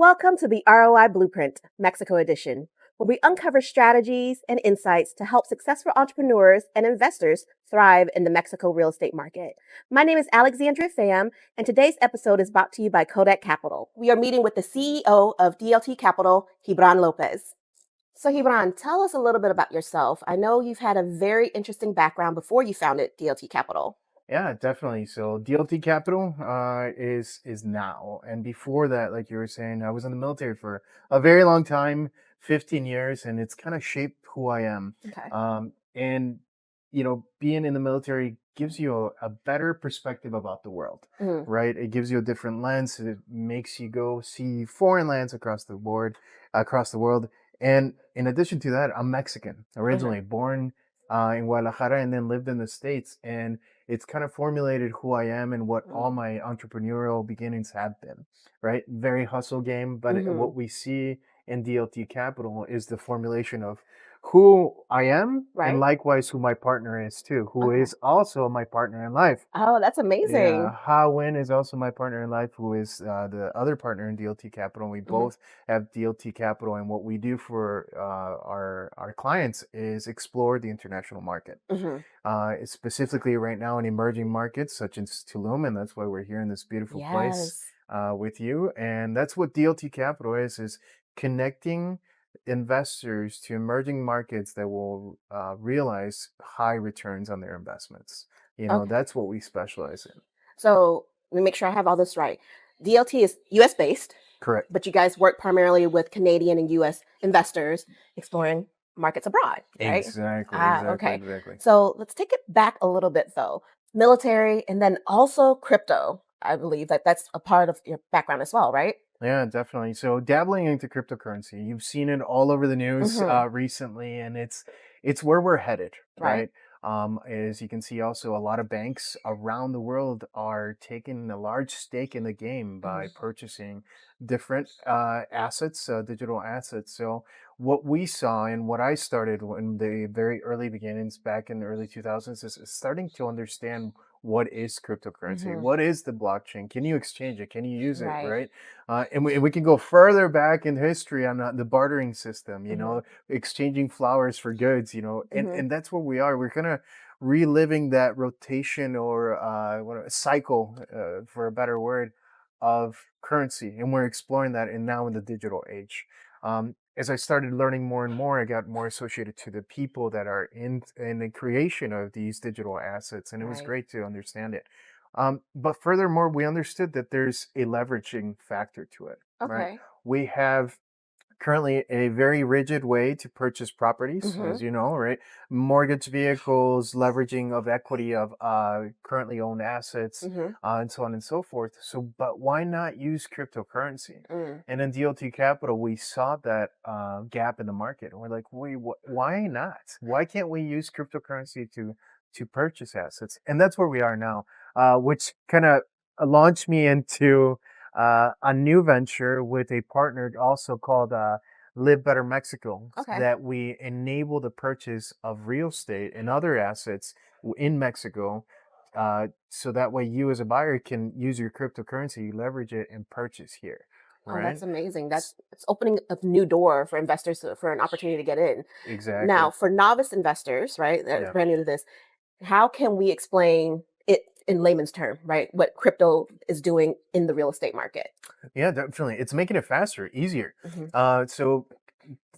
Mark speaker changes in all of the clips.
Speaker 1: Welcome to the ROI Blueprint, Mexico Edition, where we uncover strategies and insights to help successful entrepreneurs and investors thrive in the Mexico real estate market. My name is Alexandria Pham, and today's episode is brought to you by Kodak Capital. We are meeting with the CEO of DLT Capital, Gibran Lopez. So, Gibran, tell us a little bit about yourself. I know you've had a very interesting background before you founded DLT Capital.
Speaker 2: Yeah, definitely. So DLT Capital is now, and before that, like you were saying, I was in the military for a very long time, 15 years, and it's kind of shaped who I am.
Speaker 1: Okay.
Speaker 2: And being in the military gives you a better perspective about the world,
Speaker 1: Mm,
Speaker 2: right? It gives you a different lens. It makes you go see foreign lands across the world. And in addition to that, I'm Mexican,
Speaker 1: mhm,
Speaker 2: originally born in Guadalajara, and then lived in the States, and it's kind of formulated who I am and what
Speaker 1: mm,
Speaker 2: all my entrepreneurial beginnings have been, right? Very hustle game, but
Speaker 1: mhm.
Speaker 2: what we see in DLT Capital is the formulation of who I am and
Speaker 1: Right?
Speaker 2: likewise who my partner is too, who
Speaker 1: Okay.
Speaker 2: is also my partner in life.
Speaker 1: Oh, that's
Speaker 2: Yeah,
Speaker 1: amazing.
Speaker 2: Ha Win is also my partner in life, who is the other partner in DLT Capital. We
Speaker 1: Mhm,
Speaker 2: both have DLT Capital, and what we do for our clients is explore the international market.
Speaker 1: mhm.
Speaker 2: Specifically right now in emerging markets such as Tulum, and that's why we're here in this beautiful place
Speaker 1: Yes.
Speaker 2: with you. And that's what DLT Capital is connecting investors to emerging markets that will realize high returns on their investments.
Speaker 1: Okay.
Speaker 2: That's what we specialize in.
Speaker 1: So let me make sure I have all this right. DLT is US based,
Speaker 2: Correct.
Speaker 1: but you guys work primarily with Canadian and US investors exploring markets abroad, right?
Speaker 2: Exactly,
Speaker 1: Ah,
Speaker 2: exactly,
Speaker 1: okay.
Speaker 2: exactly.
Speaker 1: So let's take it back a little bit though. Military and then also crypto. I believe that that's a part of your background as well, right?
Speaker 2: Yeah, definitely. So dabbling into cryptocurrency, you've seen it all over the news
Speaker 1: Mm-hmm.
Speaker 2: recently, and it's where we're headed,
Speaker 1: Right.
Speaker 2: right? As you can see, also a lot of banks around the world are taking a large stake in the game by
Speaker 1: Mm-hmm.
Speaker 2: purchasing different assets, digital assets. So what we saw and what I started in the very early beginnings back in the early 2000s is starting to understand what is cryptocurrency,
Speaker 1: Mm-hmm.
Speaker 2: what is the blockchain, can you exchange it, can you use it,
Speaker 1: Right.
Speaker 2: right? And we can go further back in history on the bartering system,
Speaker 1: Mm-hmm.
Speaker 2: exchanging flowers for goods,
Speaker 1: Mm-hmm.
Speaker 2: and that's where we are. We're kind of reliving that rotation or cycle, for a better word, of currency, and we're exploring that now in the digital age. As I started learning more and more, I got more associated to the people that are in the creation of these digital assets, and it was
Speaker 1: Right.
Speaker 2: great to understand it. But furthermore, we understood that there's a leveraging factor to it, right?
Speaker 1: Okay.
Speaker 2: We have currently a very rigid way to purchase properties,
Speaker 1: Mm-hmm.
Speaker 2: as you know, right? Mortgage vehicles, leveraging of equity of currently owned assets,
Speaker 1: Mm-hmm.
Speaker 2: and so on and so forth. So, but why not use cryptocurrency?
Speaker 1: Mm.
Speaker 2: And in DLT Capital, we saw that gap in the market, and we're like, wait, why not? Why can't we use cryptocurrency to purchase assets? And that's where we are now, which kind of launched me into a new venture with a partner also called Live Better Mexico,
Speaker 1: Okay.
Speaker 2: that we enable the purchase of real estate and other assets in Mexico. So that way you as a buyer can use your cryptocurrency, leverage it, and purchase here,
Speaker 1: Oh,
Speaker 2: right?
Speaker 1: that's amazing. It's opening a new door for investors for an opportunity to get in.
Speaker 2: Exactly.
Speaker 1: Now, for novice investors, right, that are
Speaker 2: Yeah.
Speaker 1: brand new to this, how can we explain it in layman's term, right? What crypto is doing in the real estate market?
Speaker 2: Yeah, definitely. It's making it faster, easier.
Speaker 1: Hmm.
Speaker 2: So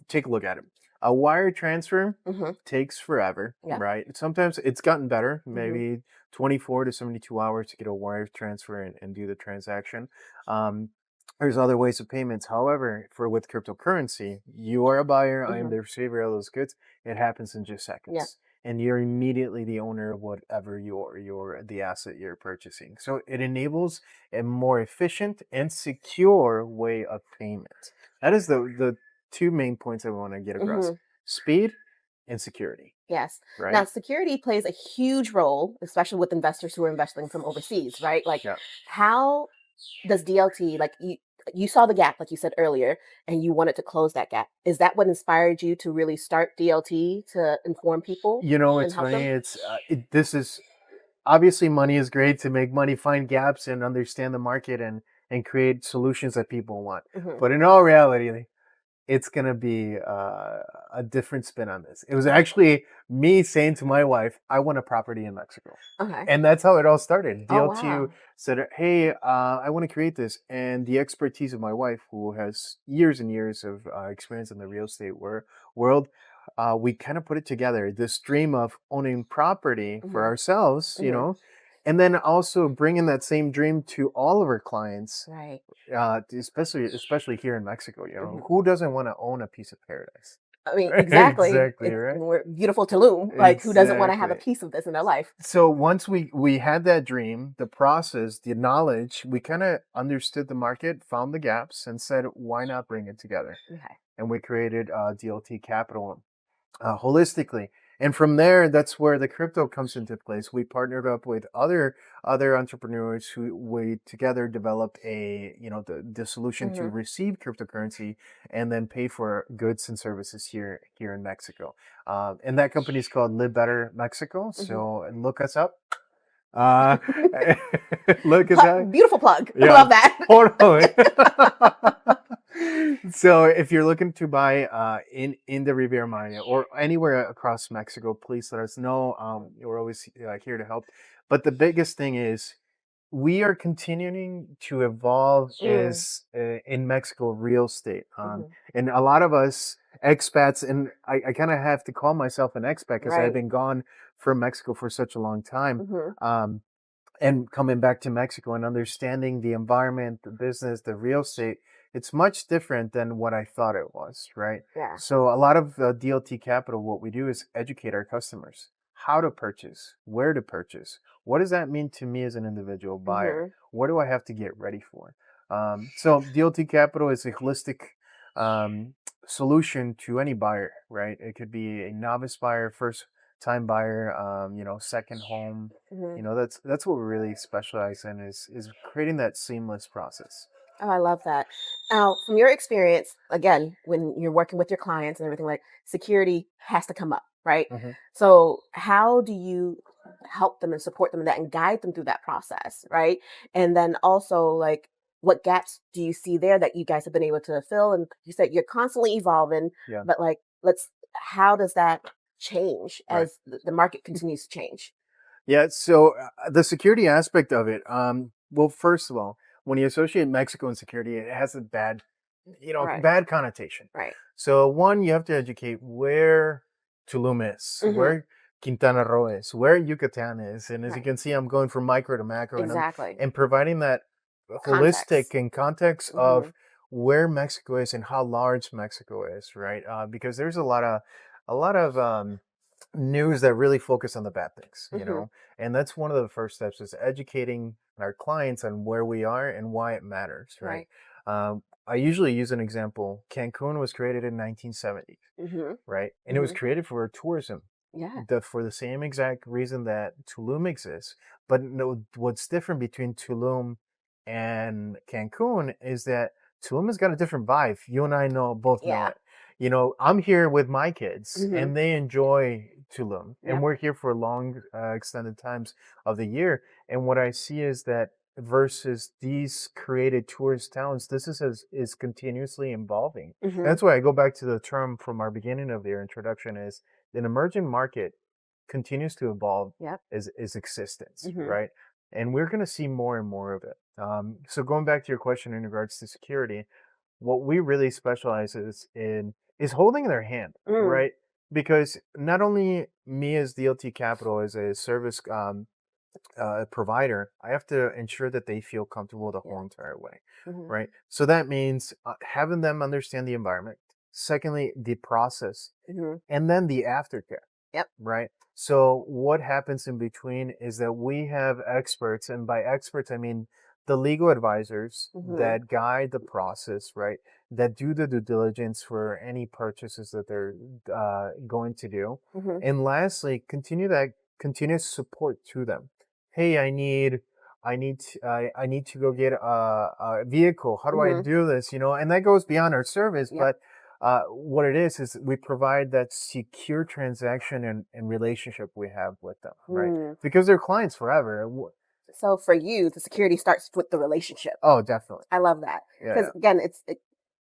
Speaker 2: take a look at it. A wire transfer
Speaker 1: Hmm.
Speaker 2: takes forever,
Speaker 1: Yeah.
Speaker 2: right? Sometimes it's gotten better,
Speaker 1: Hmm.
Speaker 2: maybe 24 to 72 hours to get a wire transfer and do the transaction. Um, there's other ways of payments. However, for with cryptocurrency, you are a buyer, I am
Speaker 1: Hmm.
Speaker 2: the receiver of those goods. It happens in just
Speaker 1: Yeah.
Speaker 2: seconds. And you're immediately the owner of whatever the asset you're purchasing. So it enables a more efficient and secure way of payment. That is the two main points I want to get across:
Speaker 1: Hmm.
Speaker 2: speed and security,
Speaker 1: Yes. Now,
Speaker 2: right?
Speaker 1: security plays a huge role, especially with investors who are investing from overseas, right? Like,
Speaker 2: Yeah.
Speaker 1: how does DLT like you saw the gap like you said earlier and you wanted to close that gap. Is that what inspired you to really start DLT to inform people and
Speaker 2: It's
Speaker 1: help
Speaker 2: funny.
Speaker 1: them?
Speaker 2: This is obviously money is great to make money, find gaps, and understand the market, and and create solutions that people want.
Speaker 1: Mhm.
Speaker 2: But in all reality, it's going to be a different spin on this. It was actually me saying to my wife, I want a property in Mexico.
Speaker 1: Okay.
Speaker 2: And that's how it all started.
Speaker 1: Oh,
Speaker 2: DLTU
Speaker 1: wow.
Speaker 2: said, hey, I want to create this. And the expertise of my wife, who has years and years of experience in the real estate world, we kind of put it together. This dream of owning property for
Speaker 1: Mhm.
Speaker 2: ourselves,
Speaker 1: Mhm.
Speaker 2: and then also bringing that same dream to all of our clients,
Speaker 1: Right.
Speaker 2: especially here in Mexico.
Speaker 1: Mhm.
Speaker 2: Who doesn't want to own a piece of paradise?
Speaker 1: I mean, exactly.
Speaker 2: Exactly,
Speaker 1: It's
Speaker 2: right?
Speaker 1: we're beautiful Tulum. Like, who doesn't want to have a
Speaker 2: Exactly.
Speaker 1: piece of this in their life?
Speaker 2: So once we had that dream, the process, the knowledge, we kind of understood the market, found the gaps, and said, why not bring it together?
Speaker 1: Okay.
Speaker 2: And we created DLT Capital holistically. And from there, that's where the crypto comes into place. We partnered up with other entrepreneurs who we together developed the solution to
Speaker 1: Mhm.
Speaker 2: receive cryptocurrency and then pay for goods and services here in Mexico. And that company is called Live Better Mexico.
Speaker 1: Mhm.
Speaker 2: So look us up. Uh, look us up.
Speaker 1: Beautiful plug. I
Speaker 2: Yeah,
Speaker 1: love that.
Speaker 2: totally. So if you're looking to buy in the Riviera Maya or anywhere across Mexico, please let us know. We're always here to help. But the biggest thing is we are continuing to evolve
Speaker 1: Mm.
Speaker 2: as in Mexico real estate.
Speaker 1: Mhm.
Speaker 2: And a lot of us expats, and I kind of have to call myself an expat because I've
Speaker 1: Right.
Speaker 2: been gone from Mexico for such a long time.
Speaker 1: Mhm.
Speaker 2: Um, and coming back to Mexico and understanding the environment, the business, the real estate, it's much different than what I thought it was, right?
Speaker 1: Yeah.
Speaker 2: So a lot of DLT Capital, what we do is educate our customers how to purchase, where to purchase, what does that mean to me as an individual buyer?
Speaker 1: Mhm.
Speaker 2: What do I have to get ready for? So DLT Capital is a holistic um, solution to any buyer, right? It could be a novice buyer, first time buyer, second home,
Speaker 1: Mhm.
Speaker 2: that's what we really specialize in is creating that seamless process.
Speaker 1: Oh, I love that. Now, from your experience, again, when you're working with your clients and everything, like security has to come up, right?
Speaker 2: Hmm.
Speaker 1: So, how do you help them and support them in that and guide them through that process, right? And then also, like, what gaps do you see there that you guys have been able to fill? And you said you're constantly evolving,
Speaker 2: Yeah,
Speaker 1: but like, how does that change
Speaker 2: right.
Speaker 1: as the market continues to change?
Speaker 2: Yeah, so the security aspect of it, well, first of all, when you associate Mexico and security, it has a
Speaker 1: Right,
Speaker 2: bad connotation.
Speaker 1: right.
Speaker 2: So one, you have to educate where Tulum is,
Speaker 1: Hmm.
Speaker 2: where Quintana Roo is, where Yucatan is, and as you
Speaker 1: Right.
Speaker 2: can see, I'm going from micro to macro,
Speaker 1: Exactly.
Speaker 2: and providing that holistic
Speaker 1: Context.
Speaker 2: and context
Speaker 1: Hmm.
Speaker 2: of where Mexico is and how large Mexico is, right? Because there's a lot of news that really focus on the bad things,
Speaker 1: Hmm.
Speaker 2: and that's one of the first steps is educating our clients on where we are and why it matters, right?
Speaker 1: Right.
Speaker 2: I usually use an example. Cancun was created in 1970,
Speaker 1: Hmm.
Speaker 2: right? And it was
Speaker 1: Hmm.
Speaker 2: created for tourism,
Speaker 1: Yeah.
Speaker 2: for the same exact reason that Tulum exists. But no, what's different between Tulum and Cancun is that Tulum has got a different vibe. You and I both know
Speaker 1: Yeah.
Speaker 2: it. I'm here with my kids,
Speaker 1: Hmm.
Speaker 2: and they enjoy Tulum, and
Speaker 1: Yep.
Speaker 2: we're here for long, extended times of the year. And what I see is that versus these created tourist towns, this is continuously evolving. And
Speaker 1: Hmm.
Speaker 2: that's why I go back to the term from our beginning of their introduction is an emerging market continues to evolve
Speaker 1: Yep.
Speaker 2: is existence,
Speaker 1: Hmm.
Speaker 2: right? And we're going to see more and more of it. So going back to your question in regards to security, what we really specialize is holding their hand,
Speaker 1: Mm.
Speaker 2: right? Because not only me as DLT Capital as a service provider, I have to ensure that they feel comfortable the
Speaker 1: Yeah.
Speaker 2: whole entire way,
Speaker 1: Hmm.
Speaker 2: right? So that means having them understand the environment. Secondly, the process,
Speaker 1: Hmm.
Speaker 2: and then the aftercare,
Speaker 1: Yep.
Speaker 2: right? So what happens in between is that we have experts, and by experts I mean the legal advisors
Speaker 1: Hmm.
Speaker 2: that guide the process, right? That do the due diligence for any purchases that they're going to do,
Speaker 1: Hmm.
Speaker 2: and lastly, continue that continuous support to them. Hey, I need to go get a vehicle. How do I
Speaker 1: Hmm.
Speaker 2: do this? And that goes beyond our service,
Speaker 1: Yep.
Speaker 2: but what it is we provide that secure transaction and relationship we have with them, right?
Speaker 1: Mm.
Speaker 2: Because they're clients forever.
Speaker 1: So for you, the security starts with the relationship.
Speaker 2: Oh, definitely.
Speaker 1: I love that
Speaker 2: Yeah,
Speaker 1: because again,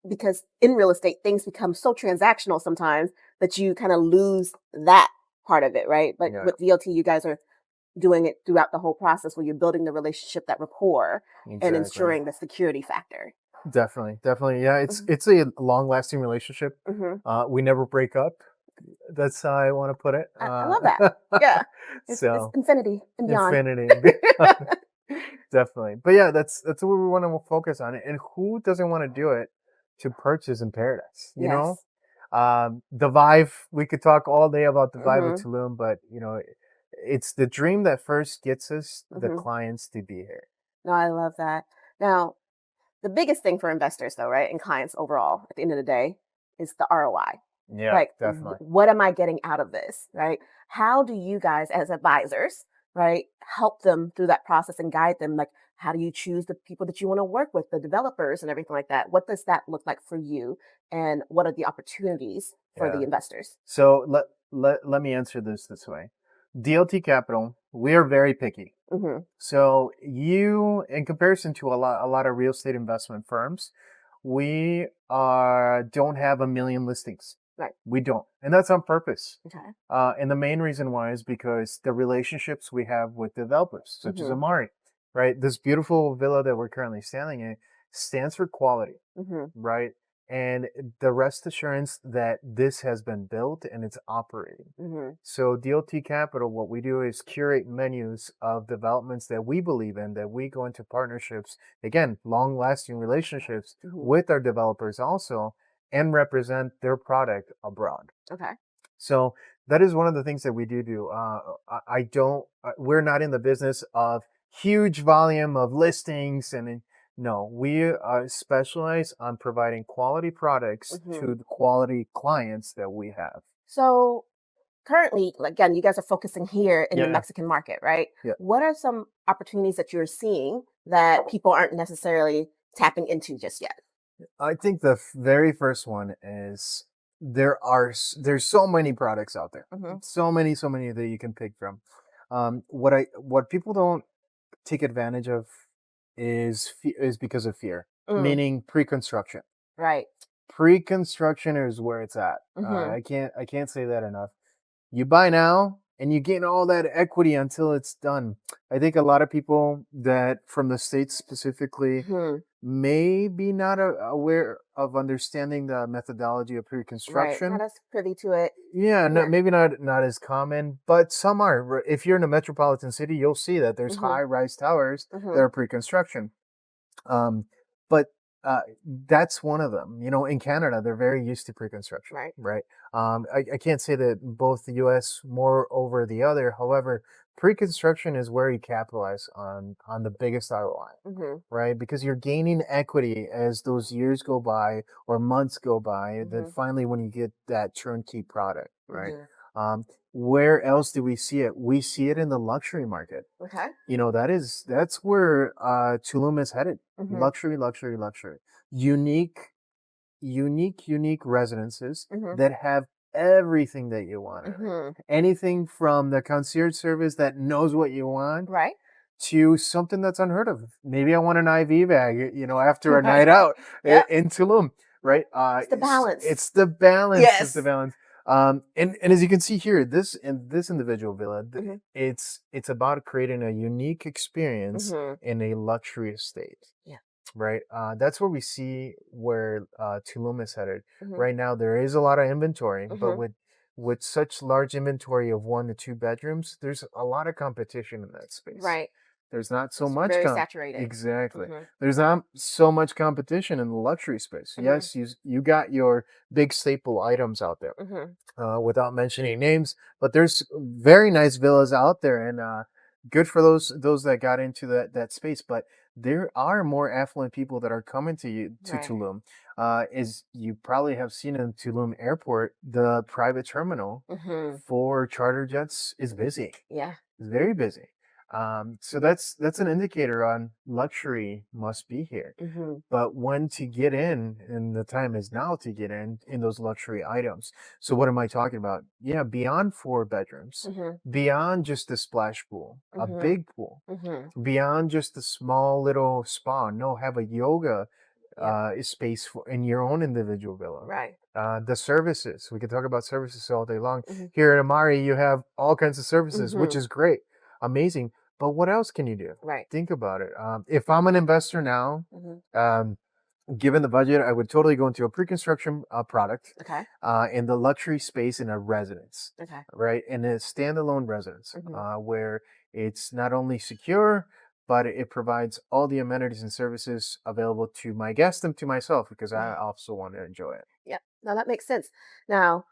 Speaker 1: because in real estate things become so transactional sometimes that you kind of lose that part of it, right? But
Speaker 2: yeah,
Speaker 1: with DLT, you guys are doing it throughout the whole process where you're building the relationship, that rapport, and
Speaker 2: exactly.
Speaker 1: ensuring the security factor.
Speaker 2: Definitely, definitely. Yeah,
Speaker 1: Mhm.
Speaker 2: it's a long lasting relationship.
Speaker 1: Mhm.
Speaker 2: We never break up. That's how I want to put it.
Speaker 1: I love that. Yeah, it's
Speaker 2: So
Speaker 1: infinity and beyond.
Speaker 2: infinity, and beyond. Definitely. But yeah, that's what we want to focus on. And who doesn't want to do it to purchase in paradise? You know,
Speaker 1: Yes.
Speaker 2: the Vive. We could talk all day about the Vive of
Speaker 1: Mhm.
Speaker 2: Tulum, but it's the dream that first gets us the
Speaker 1: Mhm.
Speaker 2: clients to be here.
Speaker 1: No, I love that. Now, the biggest thing for investors, though, right, and clients overall, at the end of the day, is the ROI.
Speaker 2: Yeah,
Speaker 1: Like,
Speaker 2: definitely.
Speaker 1: what am I getting out of this, right? How do you guys, as advisors, right, help them through that process and guide them? Like, how do you choose the people that you want to work with, the developers and everything like that? What does that look like for you? And what are the opportunities for
Speaker 2: Yeah.
Speaker 1: the investors?
Speaker 2: So let me answer this way. DLT Capital, we are very picky.
Speaker 1: Mm-hmm.
Speaker 2: So you, in comparison to a lot of real estate investment firms, we don't have a million listings.
Speaker 1: Right.
Speaker 2: We don't, and that's on purpose.
Speaker 1: Okay.
Speaker 2: And the main reason why is because the relationships we have with developers, such as
Speaker 1: Mm-hmm.
Speaker 2: Amari, right? This beautiful villa that we're currently standing in stands for quality,
Speaker 1: Mm-hmm.
Speaker 2: right? And the rest assurance that this has been built and it's operating.
Speaker 1: Mm-hmm.
Speaker 2: So DLT Capital, what we do is curate menus of developments that we believe in, that we go into partnerships, again, long-lasting relationships
Speaker 1: Mm-hmm.
Speaker 2: with our developers also, and represent their product abroad.
Speaker 1: Okay.
Speaker 2: So that is one of the things that we do. I don't. We're not in the business of huge volume of listings, and no, we specialize on providing quality products
Speaker 1: Mm-hmm.
Speaker 2: to the quality clients that we have.
Speaker 1: So currently, like, again, you guys are focusing here in the
Speaker 2: Yeah,
Speaker 1: Mexican market, right?
Speaker 2: yeah.
Speaker 1: What are some opportunities that you're seeing that people aren't necessarily tapping into just yet?
Speaker 2: I think the very first one is there's so many products out there,
Speaker 1: Mm-hmm.
Speaker 2: so many that you can pick from. What people don't take advantage of is because of fear,
Speaker 1: Mm,
Speaker 2: meaning pre-construction.
Speaker 1: right.
Speaker 2: Pre-construction is where it's at.
Speaker 1: Mm-hmm.
Speaker 2: I can't say that enough. You buy now and you gain all that equity until it's done. I think a lot of people that from the States specifically
Speaker 1: Hmm.
Speaker 2: may be not aware of understanding the methodology of
Speaker 1: Right. Not
Speaker 2: pre-construction.
Speaker 1: as privy to it
Speaker 2: Yeah, no,
Speaker 1: here.
Speaker 2: maybe not as common, but some are. If you're in a metropolitan city, you'll see that there's
Speaker 1: Mm-hmm.
Speaker 2: high-rise towers that
Speaker 1: Mm-hmm.
Speaker 2: are pre-construction. But that's one of them. In Canada, they're very used to pre-construction,
Speaker 1: Right.
Speaker 2: right? I can't say that both the U.S. more over the other. However, pre-construction is where you capitalize on the biggest ROI,
Speaker 1: Mm-hmm.
Speaker 2: right? Because you're gaining equity as those years go by or months go by. Then
Speaker 1: Mm-hmm.
Speaker 2: finally, when you get that turnkey product, right?
Speaker 1: Mm-hmm.
Speaker 2: Um, where else do we see it? We see it in the luxury market.
Speaker 1: Okay.
Speaker 2: That's where Tulum is headed.
Speaker 1: Mm-hmm.
Speaker 2: Luxury, luxury, luxury. Unique, unique residences
Speaker 1: Mm-hmm.
Speaker 2: that have everything that you want in it.
Speaker 1: Mm-hmm.
Speaker 2: Anything from the concierge service that knows what you want
Speaker 1: Right.
Speaker 2: to something that's unheard of. Maybe I want an IV bag, after a
Speaker 1: Right.
Speaker 2: night out
Speaker 1: Yep.
Speaker 2: in Tulum, right?
Speaker 1: It's the balance.
Speaker 2: It's the balance. It's the
Speaker 1: Yes.
Speaker 2: balance. And as you can see here, this individual villa,
Speaker 1: Mm-hmm.
Speaker 2: it's about creating a unique experience
Speaker 1: Mm-hmm.
Speaker 2: in a luxury estate,
Speaker 1: Yeah.
Speaker 2: right? That's where we see where Tulum is headed.
Speaker 1: Mm-hmm.
Speaker 2: Right now, there is a lot of inventory, but
Speaker 1: Mm-hmm.
Speaker 2: with such large inventory of 1 to 2 bedrooms, there's a lot of competition in that space.
Speaker 1: Right.
Speaker 2: There's not so
Speaker 1: It's
Speaker 2: much
Speaker 1: very saturated.
Speaker 2: exactly.
Speaker 1: Mm-hmm.
Speaker 2: There's not so much competition in the luxury space.
Speaker 1: Mm-hmm.
Speaker 2: Yes, you got your big staple items out there,
Speaker 1: Mm-hmm.
Speaker 2: without mentioning names, but there's very nice villas out there, and good for those that got into that space. But there are more affluent people that are coming to
Speaker 1: Right.
Speaker 2: Tulum. As you probably have seen in Tulum Airport, the private terminal
Speaker 1: Mm-hmm.
Speaker 2: for charter jets is busy.
Speaker 1: Yeah.
Speaker 2: It's very busy. So that's an indicator on luxury must be here.
Speaker 1: Mm-hmm.
Speaker 2: But when to get in, and the time is now to get in those luxury items. So what am I talking about? Yeah, beyond 4 bedrooms,
Speaker 1: Mm-hmm.
Speaker 2: beyond just a splash pool, a
Speaker 1: Mm-hmm.
Speaker 2: big pool,
Speaker 1: Mm-hmm.
Speaker 2: beyond just a small little spa. No, have a yoga
Speaker 1: Yeah.
Speaker 2: space for in your own individual villa.
Speaker 1: Right.
Speaker 2: The services, we can talk about services all day long.
Speaker 1: Mm-hmm.
Speaker 2: Here at Amari, you have all kinds of services, which
Speaker 1: Mm-hmm.
Speaker 2: is great, amazing. But what else can you do?
Speaker 1: Right.
Speaker 2: Think about it. If I'm an investor now,
Speaker 1: Mm-hmm.
Speaker 2: um, given the budget, I would totally go into a pre-construction product
Speaker 1: Okay.
Speaker 2: in the luxury space in a residence,
Speaker 1: Okay.
Speaker 2: right? In a standalone residence
Speaker 1: Mm-hmm.
Speaker 2: where it's not only secure, but it provides all the amenities and services available to my guests and to myself because I
Speaker 1: Yeah.
Speaker 2: also want to enjoy it.
Speaker 1: Yeah. Now that makes sense. Now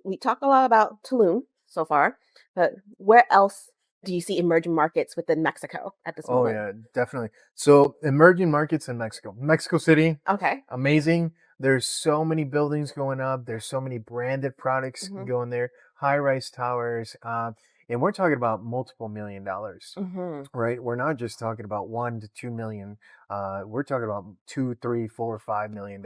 Speaker 1: we talked a lot about Tulum so far, but where else do you see emerging markets within Mexico at this
Speaker 2: Oh
Speaker 1: moment?
Speaker 2: yeah, definitely. So emerging markets in Mexico, Mexico City,
Speaker 1: Okay.
Speaker 2: amazing. There's so many buildings going up. There's so many branded products
Speaker 1: Mm-hmm.
Speaker 2: going there. High-rise towers, and we're talking about multiple $1 million,
Speaker 1: Mm-hmm.
Speaker 2: right? We're not just talking about 1 to 2 million. We're talking about 2, 3, 4, $5 million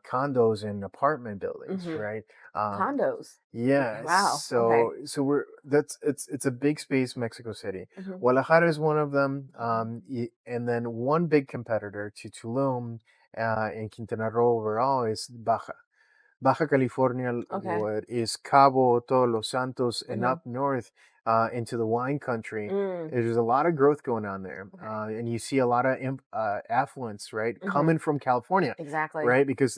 Speaker 2: condos and apartment buildings,
Speaker 1: Mm-hmm.
Speaker 2: right? Um,
Speaker 1: Condos.
Speaker 2: yeah,
Speaker 1: Wow. Okay.
Speaker 2: so we're that's it's a big space, Mexico City.
Speaker 1: Mm-hmm.
Speaker 2: Guadalajara is one of them, and then one big competitor to Tulum and Quintana Roo overall is Baja California,
Speaker 1: Okay.
Speaker 2: what is Cabo, Todos Los Santos, and
Speaker 1: Mm-hmm.
Speaker 2: up north into the wine country.
Speaker 1: Mm.
Speaker 2: There's a lot of growth going on there,
Speaker 1: Okay.
Speaker 2: and you see a lot of affluence, right,
Speaker 1: Mm-hmm.
Speaker 2: coming from California,
Speaker 1: Exactly.
Speaker 2: right, because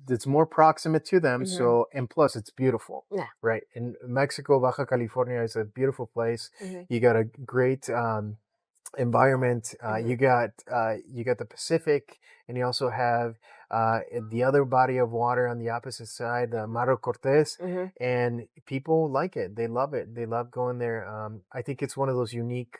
Speaker 2: it's more proximate to them.
Speaker 1: Mm-hmm.
Speaker 2: So, and plus, it's beautiful,
Speaker 1: Yeah.
Speaker 2: right? In Mexico, Baja California is a beautiful place.
Speaker 1: Mm-hmm.
Speaker 2: You got a great environment.
Speaker 1: Mm-hmm.
Speaker 2: You got the Pacific, and you also have the other body of water on the opposite side, the Maro Cortez,
Speaker 1: Mm-hmm.
Speaker 2: and people like it. They love it. They love going there. I think it's one of those unique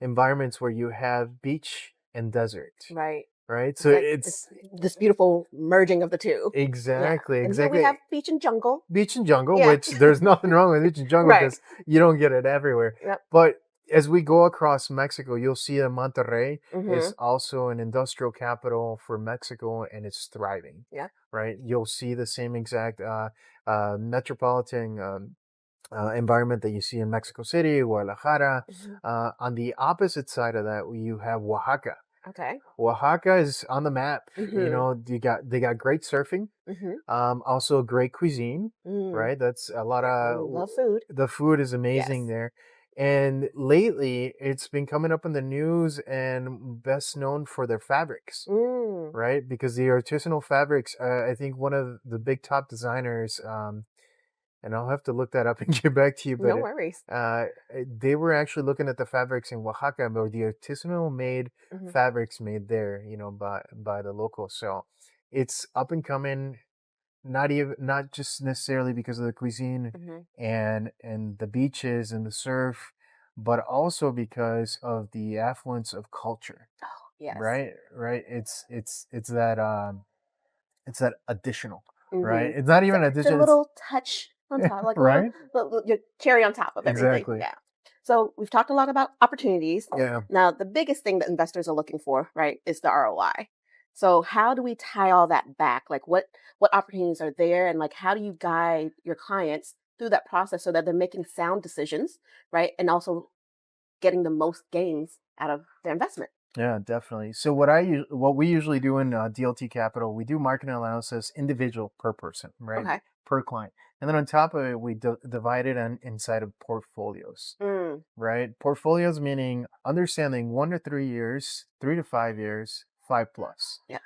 Speaker 2: environments where you have beach and desert,
Speaker 1: Right.
Speaker 2: right?
Speaker 1: It's
Speaker 2: So
Speaker 1: like it's
Speaker 2: it's
Speaker 1: this beautiful merging of the two. Yeah.
Speaker 2: exactly,
Speaker 1: And here we
Speaker 2: exactly.
Speaker 1: have beach and jungle.
Speaker 2: Beach and jungle,
Speaker 1: Yeah.
Speaker 2: which there's nothing wrong with beach and jungle
Speaker 1: Right.
Speaker 2: because you don't get it everywhere.
Speaker 1: Yep.
Speaker 2: But as we go across Mexico, you'll see that Monterrey
Speaker 1: Mm-hmm.
Speaker 2: is also an industrial capital for Mexico and it's thriving,
Speaker 1: Yeah.
Speaker 2: right? You'll see the same exact metropolitan environment that you see in Mexico City, Guadalajara.
Speaker 1: Mm-hmm.
Speaker 2: On the opposite side of that, you have Oaxaca.
Speaker 1: Okay.
Speaker 2: Oaxaca is on the map. You
Speaker 1: Mm-hmm.
Speaker 2: know, they got great surfing.
Speaker 1: Mm-hmm.
Speaker 2: Also great cuisine,
Speaker 1: Mm.
Speaker 2: right? That's a lot
Speaker 1: Yeah.
Speaker 2: of
Speaker 1: Love food.
Speaker 2: the food is amazing
Speaker 1: Yes.
Speaker 2: there. And lately, it's been coming up in the news and best known for their fabrics,
Speaker 1: Mm.
Speaker 2: right? Because the artisanal fabrics, I think one of the big top designers, and I'll have to look that up and get back to you,
Speaker 1: No
Speaker 2: but
Speaker 1: worries.
Speaker 2: they were actually looking at the fabrics in Oaxaca, but the artisanal made
Speaker 1: Mm-hmm.
Speaker 2: fabrics made there, by the locals. So it's up and coming, not just necessarily because of the cuisine
Speaker 1: Mm-hmm.
Speaker 2: and the beaches and the surf, but also because of the affluence of culture,
Speaker 1: Yes.
Speaker 2: right. It's that additional, right.
Speaker 1: Mm-hmm.
Speaker 2: It's not even
Speaker 1: It's a
Speaker 2: addition. It's
Speaker 1: little touch on top, like a
Speaker 2: right.
Speaker 1: your cherry on top of everything.
Speaker 2: Exactly.
Speaker 1: Yeah. So we've talked a lot about opportunities.
Speaker 2: Yeah.
Speaker 1: Now, the biggest thing that investors are looking for, right, is the ROI. So how do we tie all that back? Like what opportunities are there, and like how do you guide your clients through that process so that they're making sound decisions, right, and also getting the most gains out of their investment?
Speaker 2: Yeah, definitely. So what we usually do in DLT Capital, we do market analysis individual per person, right?
Speaker 1: Okay.
Speaker 2: Per client. And then on top of it, we divide it inside of portfolios,
Speaker 1: Mm,
Speaker 2: right? Portfolios meaning understanding 1 to 3 years, 3 to 5 years, 5 plus.
Speaker 1: yeah.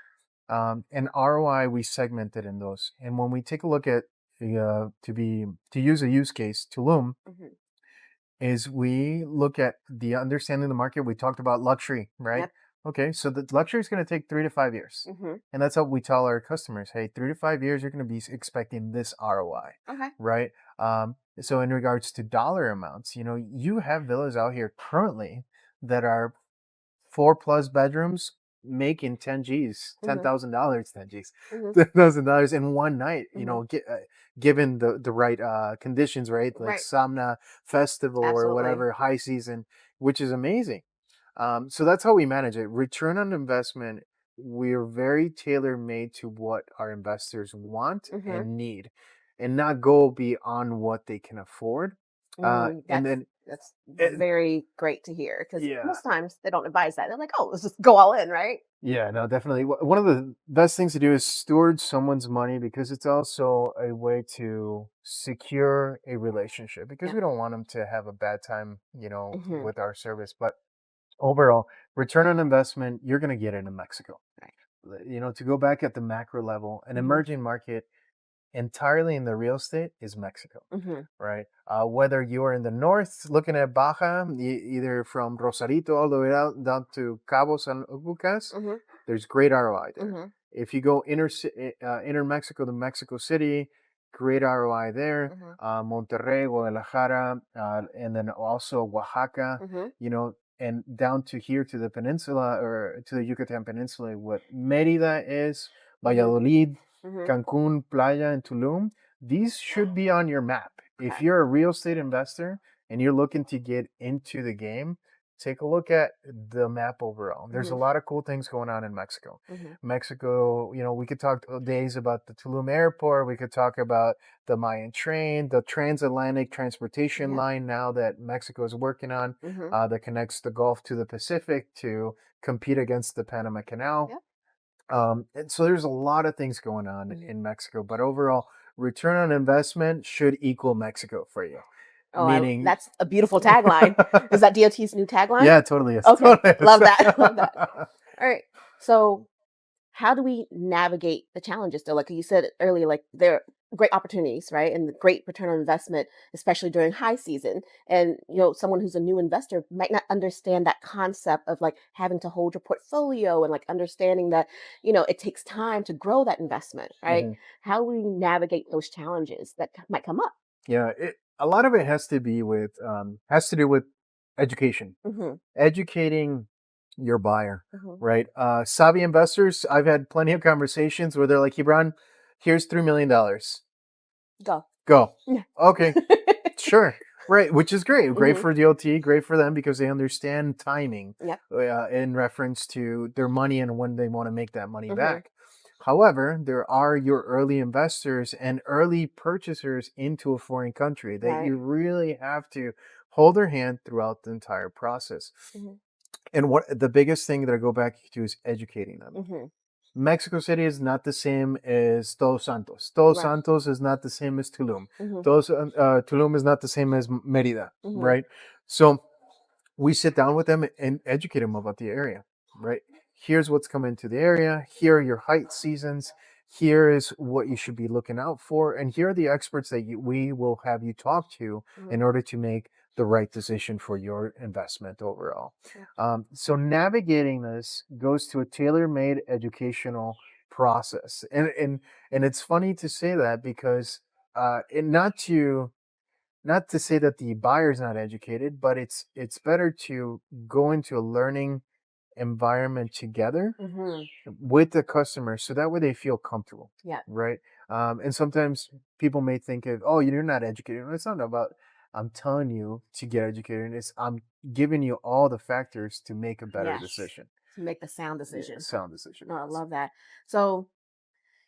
Speaker 2: And ROI, we segmented in those. And when we take a look at to use a use case, Tulum,
Speaker 1: Hmm.
Speaker 2: is we look at the understanding the market. We talked about luxury, right?
Speaker 1: Yep.
Speaker 2: Okay, so the luxury is going to take 3 to 5 years.
Speaker 1: Hmm.
Speaker 2: And that's how we tell our customers, hey, 3 to 5 years, you're going to be expecting this ROI,
Speaker 1: Okay.
Speaker 2: right? So in regards to dollar amounts, you have villas out here currently that are 4 plus bedrooms making 10 G's,
Speaker 1: Mhm.
Speaker 2: $10,000, 10 G's,
Speaker 1: Mhm.
Speaker 2: $10,000 in one night,
Speaker 1: Mhm.
Speaker 2: given the right conditions, right? Like
Speaker 1: Right.
Speaker 2: Samna Festival or
Speaker 1: Absolutely.
Speaker 2: whatever, high season, which is amazing. So that's how we manage it. Return on investment, we're very tailor made to what our investors want
Speaker 1: Mhm.
Speaker 2: and need, and not go beyond what they can afford. And
Speaker 1: That's
Speaker 2: then, it,
Speaker 1: very great to hear because
Speaker 2: yeah,
Speaker 1: most times they don't advise that. They're like, "Oh, let's just go all in," right?
Speaker 2: yeah, no, definitely. One of the best things to do is steward someone's money because it's also a way to secure a relationship because
Speaker 1: Yeah.
Speaker 2: we don't want them to have a bad time,
Speaker 1: Mhm.
Speaker 2: with our service. But overall, return on investment, you're going to get it in Mexico.
Speaker 1: Right.
Speaker 2: To go back at the macro level, an
Speaker 1: Mhm.
Speaker 2: emerging market entirely in the real estate is Mexico,
Speaker 1: Mhm.
Speaker 2: right? Whether you are in the north looking at Baja, either from Rosarito all the way down to Cabo San Lucas,
Speaker 1: Mhm.
Speaker 2: there's great ROI there.
Speaker 1: Mhm.
Speaker 2: If you go inner Mexico to Mexico City, great ROI there.
Speaker 1: Mhm.
Speaker 2: Monterrey, Guadalajara, and then also Oaxaca,
Speaker 1: Mhm.
Speaker 2: and down to here to the peninsula or to the Yucatan Peninsula, what Merida is,
Speaker 1: Mhm.
Speaker 2: Valladolid,
Speaker 1: Mhm.
Speaker 2: Cancun, Playa, and Tulum, these should be on your map. If
Speaker 1: Okay.
Speaker 2: you're a real estate investor and you're looking to get into the game, take a look at the map overall. There's a
Speaker 1: Mhm.
Speaker 2: lot of cool things going on in Mexico.
Speaker 1: Mhm.
Speaker 2: Mexico, we could talk days about the Tulum airport. We could talk about the Mayan train, the transatlantic transportation
Speaker 1: Yep.
Speaker 2: line now that Mexico is working on,
Speaker 1: Mhm.
Speaker 2: that connects the Gulf to the Pacific to compete against the Panama Canal.
Speaker 1: Yep.
Speaker 2: And so there's a lot of things going on
Speaker 1: Mhm.
Speaker 2: in Mexico, but overall, return on investment should equal Mexico for you.
Speaker 1: Oh,
Speaker 2: Meaning,
Speaker 1: that's a beautiful tagline. Is that DOT's new tagline?
Speaker 2: yeah, totally is.
Speaker 1: Okay.
Speaker 2: Totally is.
Speaker 1: Love that. Love that. All right. So, how do we navigate the challenges though? Like you said earlier, like there are great opportunities, right? And the great return on investment, especially during high season. And someone who's a new investor might not understand that concept of like having to hold your portfolio and like understanding that, it takes time to grow that investment, right?
Speaker 2: Mhm.
Speaker 1: How do we navigate those challenges that might come up?
Speaker 2: Yeah, a lot of it has to do with education,
Speaker 1: Hmm.
Speaker 2: educating your buyer,
Speaker 1: Hmm.
Speaker 2: right? Savvy investors. I've had plenty of conversations where they're like, "Hebron, here's $3 million.
Speaker 1: Go.
Speaker 2: Go."
Speaker 1: Yeah.
Speaker 2: Okay, sure. Right, which is great. Great
Speaker 1: Hmm.
Speaker 2: for DLT, great for them because they understand timing
Speaker 1: Yep.
Speaker 2: in reference to their money and when they want to make that money
Speaker 1: Hmm.
Speaker 2: back. However, there are your early investors and early purchasers into a foreign country that
Speaker 1: Right.
Speaker 2: you really have to hold their hand throughout the entire process.
Speaker 1: Hmm.
Speaker 2: And what the biggest thing that I go back to is educating them.
Speaker 1: Hmm.
Speaker 2: Mexico City is not the same as Todos Santos. Todos
Speaker 1: Right.
Speaker 2: Santos is not the same as Tulum.
Speaker 1: Hmm.
Speaker 2: Tulum is not the same as Merida,
Speaker 1: Hmm.
Speaker 2: right? So we sit down with them and educate them about the area, right? Here's what's coming to the area. Here are your height seasons. Here is what you should be looking out for. And here are the experts that we will have you talk to
Speaker 1: Hmm.
Speaker 2: in order to make the right decision for your investment overall.
Speaker 1: Yeah.
Speaker 2: So navigating this goes to a tailor-made educational process. And it's funny to say that because not to say that the buyer's not educated, but it's better to go into a learning environment together
Speaker 1: Hmm.
Speaker 2: with the customer so that way they feel comfortable,
Speaker 1: Yeah.
Speaker 2: right? And sometimes people may think of, oh, you're not educated. It's not about I'm telling you to get educated. It's I'm giving you all the factors to make a better
Speaker 1: Yes.
Speaker 2: decision.
Speaker 1: To make the sound
Speaker 2: Yeah,
Speaker 1: decision.
Speaker 2: sound decision.
Speaker 1: No, I
Speaker 2: Yes.
Speaker 1: love that. So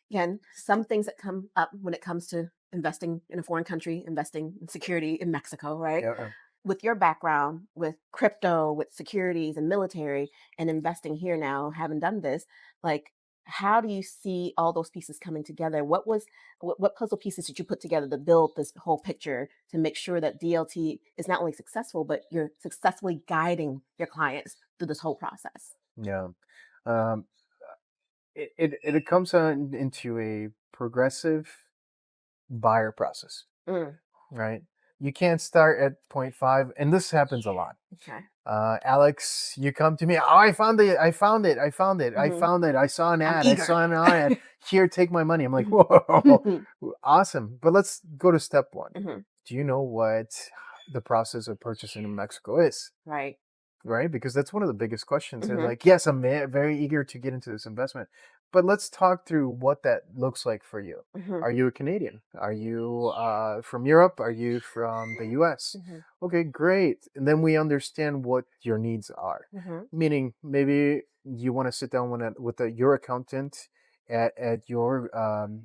Speaker 1: again, some things that come up when it comes to investing in a foreign country, investing in security in Mexico, right?
Speaker 2: Yeah.
Speaker 1: With your background with crypto, with securities and military and investing here now, having done this, like how do you see all those pieces coming together? What puzzle pieces did you put together to build this whole picture to make sure that DLT is not only successful, but you're successfully guiding your clients through this whole process?
Speaker 2: Yeah. Um, it comes on into a progressive buyer process,
Speaker 1: Mm,
Speaker 2: right? You can't start at point five, and this happens a lot.
Speaker 1: okay.
Speaker 2: Alex, you come to me. Oh, I found it. I found it. I found it. I
Speaker 1: Hmm.
Speaker 2: found it. I saw an
Speaker 1: I'm
Speaker 2: ad. I
Speaker 1: eager.
Speaker 2: saw an ad. Here, take my money. I'm like,
Speaker 1: Mhm.
Speaker 2: whoa, awesome. But let's go to step one.
Speaker 1: Mhm.
Speaker 2: Do you know what the process of purchasing in Mexico is?
Speaker 1: Right.
Speaker 2: right? Because that's one of the biggest questions. They're
Speaker 1: Mhm.
Speaker 2: like, yes, I'm very eager to get into this investment, but let's talk through what that looks like for you.
Speaker 1: Mhm.
Speaker 2: Are you a Canadian? Are you from Europe? Are you from the US?
Speaker 1: Mhm.
Speaker 2: Okay, great. And then we understand what your needs are.
Speaker 1: Mhm.
Speaker 2: Meaning, maybe you want to sit down your accountant at your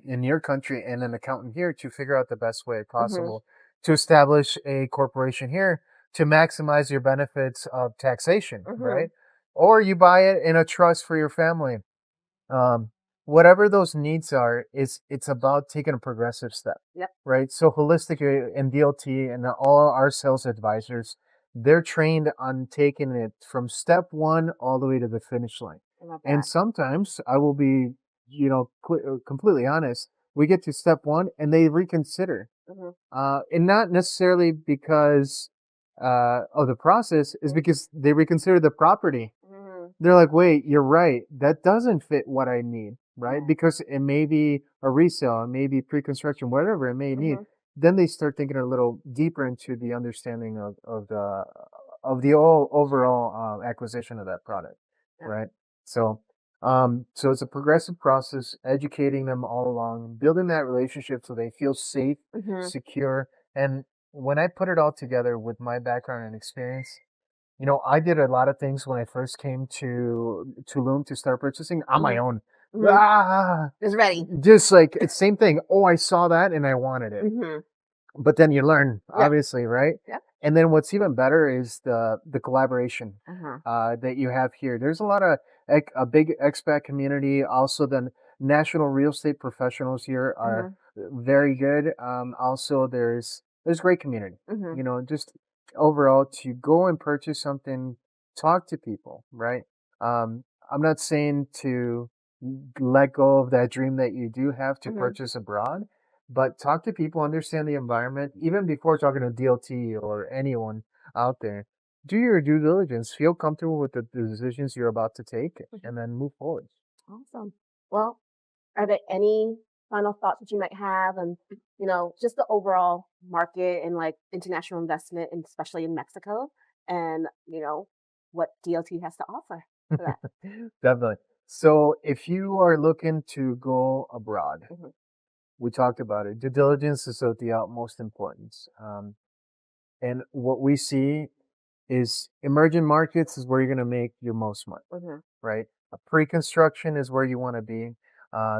Speaker 2: in your country and an accountant here to figure out the best way
Speaker 1: Mhm.
Speaker 2: possible to establish a corporation here to maximize your benefits of taxation, right?
Speaker 1: Mhm.
Speaker 2: Or you buy it in a trust for your family. Um, Whatever those needs are, it's about taking a progressive step,
Speaker 1: Yep.
Speaker 2: right? So holistic and DLT and all our sales advisors, they're trained on taking it from step one all the way to the finish line.
Speaker 1: I love
Speaker 2: And
Speaker 1: that.
Speaker 2: sometimes I will be, completely honest. We get to step one and they reconsider,
Speaker 1: Mhm.
Speaker 2: and not necessarily because of the process, is because they reconsider the property.
Speaker 1: Mhm.
Speaker 2: They're like, wait, you're right. That doesn't fit what I need, right?
Speaker 1: Right.
Speaker 2: Because it may be a resale, it may be pre-construction, whatever it may need.
Speaker 1: Mhm.
Speaker 2: Then they start thinking a little deeper into the understanding of the overall acquisition of that product,
Speaker 1: Yep.
Speaker 2: right? So, so it's a progressive process, educating them all along, building that relationship so they feel safe,
Speaker 1: Mhm.
Speaker 2: secure. And when I put it all together with my background and experience, I did a lot of things when I first came to Tulum to start purchasing on my
Speaker 1: Mhm.
Speaker 2: own.
Speaker 1: Mhm.
Speaker 2: Ah,
Speaker 1: It's ready.
Speaker 2: just like it's same thing. Oh, I saw that and I wanted it.
Speaker 1: Mhm.
Speaker 2: But then you learn,
Speaker 1: Yep.
Speaker 2: obviously, right?
Speaker 1: Yep.
Speaker 2: And then what's even better is the collaboration
Speaker 1: Uh-huh.
Speaker 2: that you have here. There's a lot of a big expat community. Also, the national real estate professionals here are
Speaker 1: Mhm.
Speaker 2: very good. Also, there's great community.
Speaker 1: Mhm.
Speaker 2: Just overall to go and purchase something, talk to people, right? I'm not saying to let go of that dream that you do have to
Speaker 1: Mhm.
Speaker 2: purchase abroad, but talk to people, understand the environment, even before talking to DLT or anyone out there. Do your due diligence, feel comfortable with the decisions you're about to take,
Speaker 1: Mhm.
Speaker 2: and then move forward.
Speaker 1: Awesome. Well, are there any final thoughts that you might have on, just the overall market and like international investment, and especially in Mexico, and what DLT has to offer for that?
Speaker 2: Definitely. So, if you are looking to go abroad,
Speaker 1: Mhm.
Speaker 2: we talked about it. Due diligence is of the utmost importance. And what we see is emerging markets is where you're going to make your most money,
Speaker 1: Mhm.
Speaker 2: right? A pre-construction is where you want to be,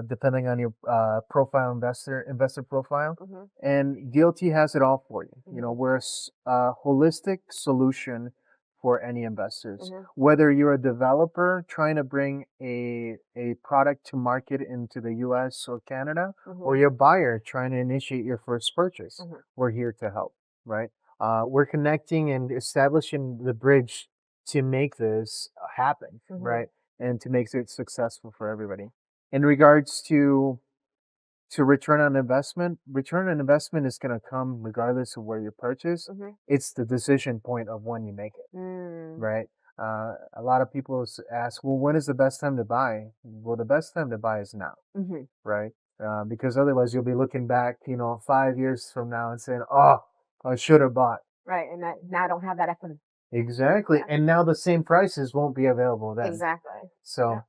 Speaker 2: depending on your profile, investor profile.
Speaker 1: Mhm.
Speaker 2: And DLT has it all for you.
Speaker 1: Mhm.
Speaker 2: We're a holistic solution for any investors.
Speaker 1: Mhm.
Speaker 2: Whether you're a developer trying to bring a product to market into the US or Canada, or
Speaker 1: Mhm.
Speaker 2: you're a buyer trying to initiate your first purchase,
Speaker 1: Mhm.
Speaker 2: we're here to help, right? We're connecting and establishing the bridge to make this happen,
Speaker 1: Mhm.
Speaker 2: right? And to make it successful for everybody. In regards to return on investment is going to come regardless of where you purchase.
Speaker 1: Mhm.
Speaker 2: It's the decision point of when you make it,
Speaker 1: Mm.
Speaker 2: right? A lot of people ask, well, when is the best time to buy? Well, the best time to buy is now,
Speaker 1: Mhm.
Speaker 2: right? Because otherwise you'll be looking back, 5 years from now and saying, oh, I should have bought.
Speaker 1: Right, and now I don't have that equity.
Speaker 2: Exactly.
Speaker 1: Yeah.
Speaker 2: And now the same prices won't be available then.
Speaker 1: Exactly. Yeah.
Speaker 2: So,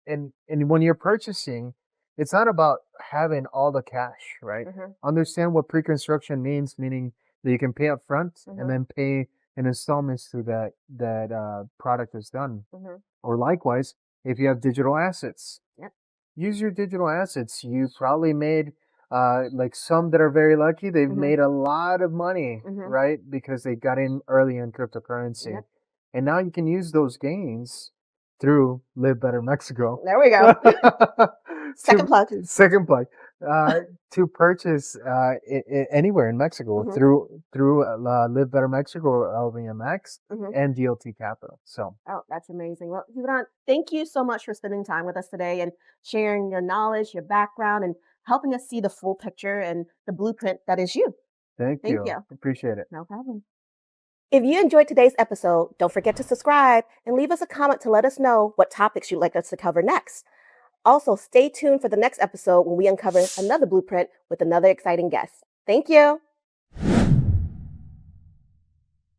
Speaker 2: and when you're purchasing, it's not about having all the cash, right?
Speaker 1: Mhm.
Speaker 2: Understand what pre-construction means, meaning that you can pay up front and
Speaker 1: Mhm.
Speaker 2: then pay in installments to that product is done.
Speaker 1: Mhm.
Speaker 2: Or likewise, if you have digital assets,
Speaker 1: Yep.
Speaker 2: use your digital assets. You probably made, like some that are very lucky, they've
Speaker 1: Mhm.
Speaker 2: made a lot of money,
Speaker 1: Mhm.
Speaker 2: right? Because they got in early in cryptocurrency.
Speaker 1: Yep.
Speaker 2: And now you can use those gains through Live Better Mexico.
Speaker 1: There we go. Second
Speaker 2: To
Speaker 1: plug.
Speaker 2: second plug, to purchase anywhere in Mexico
Speaker 1: Mhm.
Speaker 2: through Live Better Mexico or LVMX
Speaker 1: Mhm.
Speaker 2: and DLT Capital. So
Speaker 1: Oh, that's amazing. Well, Gibran, thank you so much for spending time with us today and sharing your knowledge, your background, and helping us see the full picture and the blueprint that is you.
Speaker 2: thank
Speaker 1: Thank
Speaker 2: you,
Speaker 1: you.
Speaker 2: appreciate it.
Speaker 1: No problem. If you enjoyed today's episode, don't forget to subscribe and leave us a comment to let us know what topics you'd like us to cover next. Also, stay tuned for the next episode when we uncover another blueprint with another exciting guest. Thank you.